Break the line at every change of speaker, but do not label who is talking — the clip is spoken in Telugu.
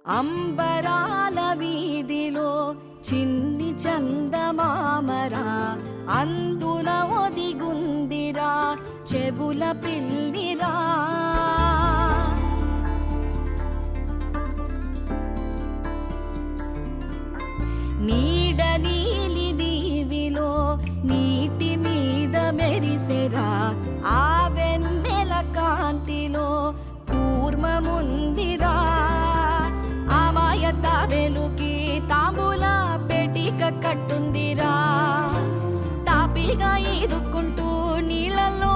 అంబరాల వీధిలో చిన్ని చందమామరా, అందున ఒదిగుందిరా చెవుల పిల్లిరా. నీడ నీలి దీవిలో నీటి మీద మెరిసెరా, ఆ వెన్నెల కాంతిలో కూర్మముందిరా. అమాయత వెలుకి తాంబూల పెటిక కట్టుందిరా, తాపిగా ఈదుకుంటూ నీళ్ళలో